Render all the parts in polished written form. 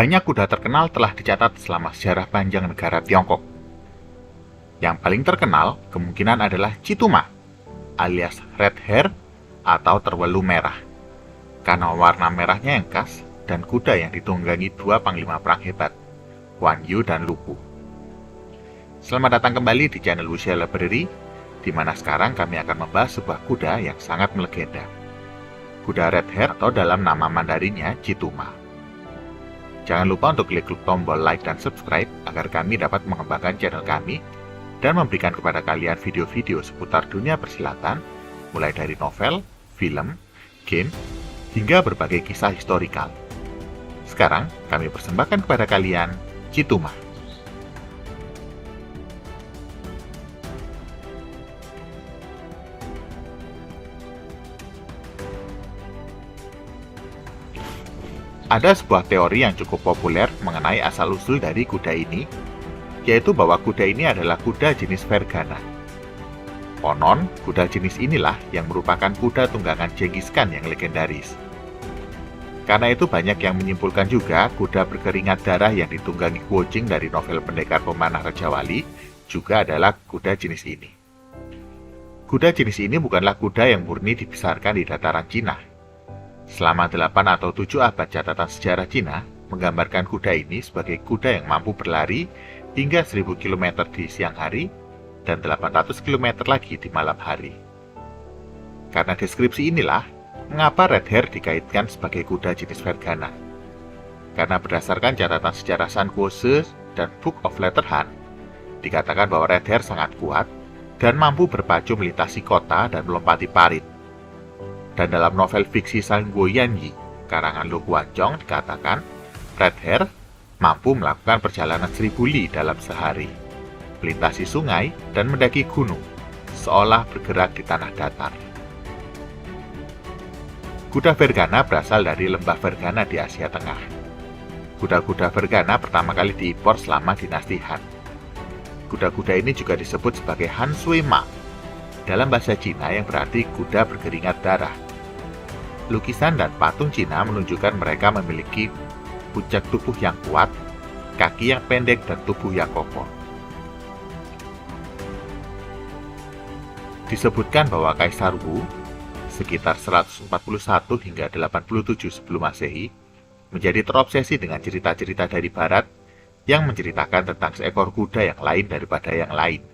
Banyak kuda terkenal telah dicatat selama sejarah panjang negara Tiongkok. Yang paling terkenal kemungkinan adalah Chituma, alias red hair atau terwelu merah, karena warna merahnya yang khas dan kuda yang ditunggangi dua panglima perang hebat, Guan Yu dan Lu Bu. Selamat datang kembali di channel Wuxia Library, di mana sekarang kami akan membahas sebuah kuda yang sangat melegenda. Kuda red hair atau dalam nama Mandarinnya Chituma. Jangan lupa untuk klik tombol like dan subscribe agar kami dapat mengembangkan channel kami dan memberikan kepada kalian video-video seputar dunia persilatan, mulai dari novel, film, game, hingga berbagai kisah historikal. Sekarang kami persembahkan kepada kalian Chituma. Ada sebuah teori yang cukup populer mengenai asal-usul dari kuda ini, yaitu bahwa kuda ini adalah kuda jenis Fergana. Konon, kuda jenis inilah yang merupakan kuda tunggangan Genghis Khan yang legendaris. Karena itu banyak yang menyimpulkan juga kuda berkeringat darah yang ditunggangi Guo Jing dari novel Pendekar Pemanah Raja Wali juga adalah kuda jenis ini. Kuda jenis ini bukanlah kuda yang murni dibesarkan di dataran Cina. Selama 8 atau 7 abad catatan sejarah Cina menggambarkan kuda ini sebagai kuda yang mampu berlari hingga 1000 km di siang hari dan 800 km lagi di malam hari. Karena deskripsi inilah, mengapa red hair dikaitkan sebagai kuda jenis Fergana. Karena berdasarkan catatan sejarah San Guose dan Book of Letterhand, dikatakan bahwa red hair sangat kuat dan mampu berpacu melintasi kota dan melompati parit. Dan dalam novel fiksi Sang Guoyan Yi, karangan Lu Guanzhong dikatakan, red hair mampu melakukan perjalanan 1000 li dalam sehari, melintasi sungai dan mendaki gunung, seolah bergerak di tanah datar. Kuda Fergana berasal dari lembah Fergana di Asia Tengah. Kuda-kuda Fergana pertama kali diimpor selama dinasti Han. Kuda-kuda ini juga disebut sebagai Han Sui Ma, dalam bahasa Cina yang berarti kuda berkeringat darah. Lukisan dan patung Cina menunjukkan mereka memiliki puncak tubuh yang kuat, kaki yang pendek, dan tubuh yang kokoh. Disebutkan bahwa Kaisar Wu, sekitar 141 hingga 87 sebelum Masehi, menjadi terobsesi dengan cerita-cerita dari Barat yang menceritakan tentang seekor kuda yang lain daripada yang lain.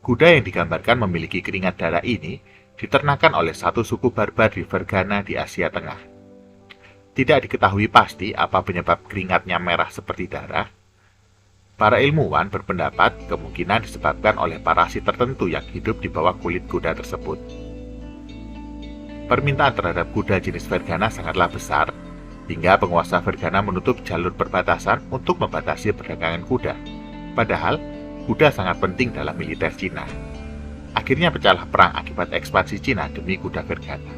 Kuda yang digambarkan memiliki keringat darah ini diternakan oleh satu suku barbar di Fergana di Asia Tengah. Tidak diketahui pasti apa penyebab keringatnya merah seperti darah. Para ilmuwan berpendapat kemungkinan disebabkan oleh parasit tertentu yang hidup di bawah kulit kuda tersebut. Permintaan terhadap kuda jenis Fergana sangatlah besar, hingga penguasa Fergana menutup jalur perbatasan untuk membatasi perdagangan kuda. Padahal, kuda sangat penting dalam militer Cina. Akhirnya pecahlah perang akibat ekspansi Cina demi kuda Fergana.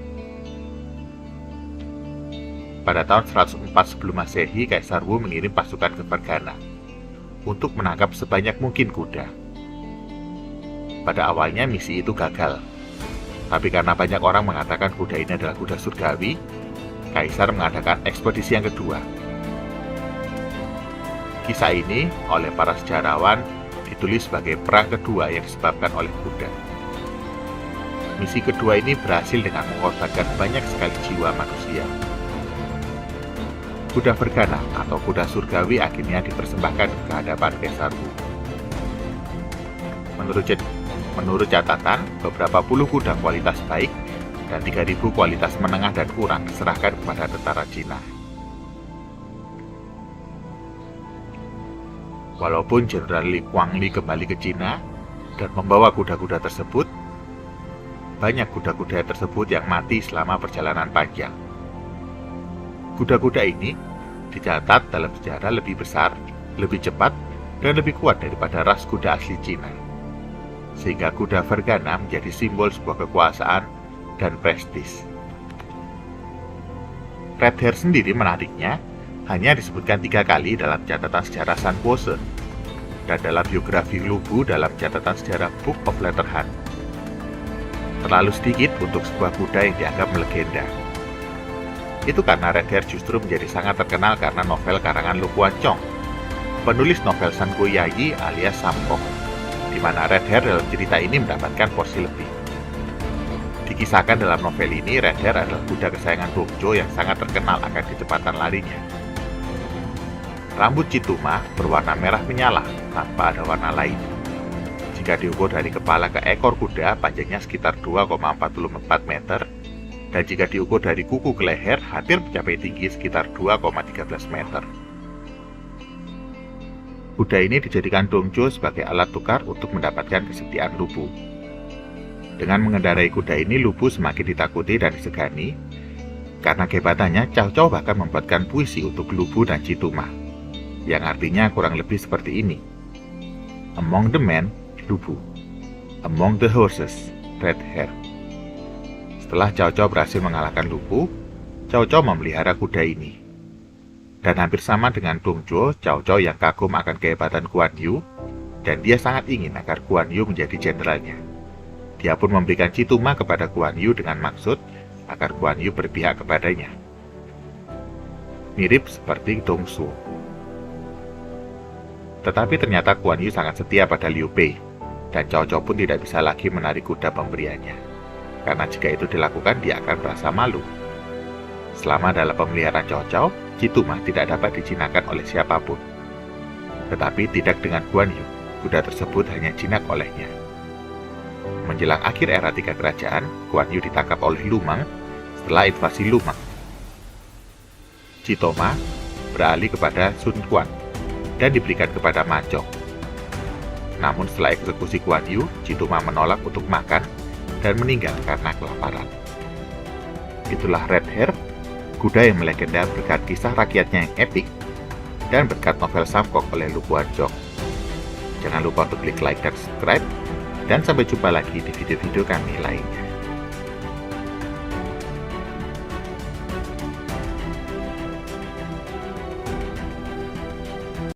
Pada tahun 104 sebelum Masehi, Kaisar Wu mengirim pasukan ke Fergana untuk menangkap sebanyak mungkin kuda. Pada awalnya misi itu gagal, tapi karena banyak orang mengatakan kuda ini adalah kuda surgawi, Kaisar mengadakan ekspedisi yang kedua. Kisah ini oleh para sejarawan ditulis sebagai perang kedua yang disebabkan oleh kuda. Misi kedua ini berhasil dengan mengorbankan banyak sekali jiwa manusia. Kuda Fergana atau kuda surgawi akhirnya dipersembahkan ke hadapan Kaisar Wu. Menurut catatan, beberapa puluh kuda kualitas baik dan 3000 kualitas menengah dan kurang diserahkan kepada tentara Cina. Walaupun Jenderal Li Guangli kembali ke Cina dan membawa kuda-kuda tersebut, banyak kuda-kuda tersebut yang mati selama perjalanan panjang. Kuda-kuda ini dicatat dalam sejarah lebih besar, lebih cepat, dan lebih kuat daripada ras kuda asli Cina. Sehingga kuda Fergana menjadi simbol sebuah kekuasaan dan prestis. Red hair sendiri menariknya hanya disebutkan 3 kali dalam catatan sejarah San Guose dan dalam biografi Lu Bu dalam catatan sejarah Book of Letterhand. Terlalu sedikit untuk sebuah kuda yang dianggap melegenda. Itu karena Red Hair justru menjadi sangat terkenal karena novel karangan Lu Kuan Chong, penulis novel San Go Yayi alias Samkok, di mana Red Hair dalam cerita ini mendapatkan porsi lebih. Dikisahkan dalam novel ini, Red Hair adalah kuda kesayangan Dongjo yang sangat terkenal akan kecepatan larinya. Rambut Chituma berwarna merah menyala tanpa ada warna lain. Jika diukur dari kepala ke ekor kuda, panjangnya sekitar 2,44 meter, dan jika diukur dari kuku ke leher, hampir mencapai tinggi sekitar 2,13 meter. Kuda ini dijadikan Dongjo sebagai alat tukar untuk mendapatkan kesetiaan Lu Bu. Dengan mengendarai kuda ini, Lu Bu semakin ditakuti dan disegani. Karena kehebatannya, Cao Cao bahkan membuatkan puisi untuk Lu Bu dan Chituma, yang artinya kurang lebih seperti ini. Among the men, Lu Bu. Among the horses, Red Hair. Setelah Cao Cao berhasil mengalahkan Lu Bu, Cao Cao memelihara kuda ini. Dan hampir sama dengan Dongjo, Cao Cao yang kagum akan kehebatan Guan Yu, dan dia sangat ingin agar Guan Yu menjadi jenderalnya. Dia pun memberikan Chituma kepada Guan Yu dengan maksud agar Guan Yu berpihak kepadanya. Mirip seperti Dong Su. Tetapi ternyata Guan Yu sangat setia pada Liu Bei, dan Cao Cao pun tidak bisa lagi menarik kuda pemberiannya. Karena jika itu dilakukan, dia akan merasa malu. Selama dalam pemeliharaan Cao Cao, Chituma tidak dapat dijinakkan oleh siapapun. Tetapi tidak dengan Guan Yu, kuda tersebut hanya jinak olehnya. Menjelang akhir era 3 kerajaan, Guan Yu ditangkap oleh Lu Meng setelah invasi Lu Meng. Chitoma beralih kepada Sun Quan dan diberikan kepada Ma Chong. Namun setelah eksekusi Guan Yu, Chituma menolak untuk makan dan meninggal karena kelaparan. Itulah Red Hair, kuda yang melegenda berkat kisah rakyatnya yang epik dan berkat novel Samkok oleh Lu Kuan Chong. Jangan lupa untuk klik like dan subscribe, dan sampai jumpa lagi di video-video kami lainnya.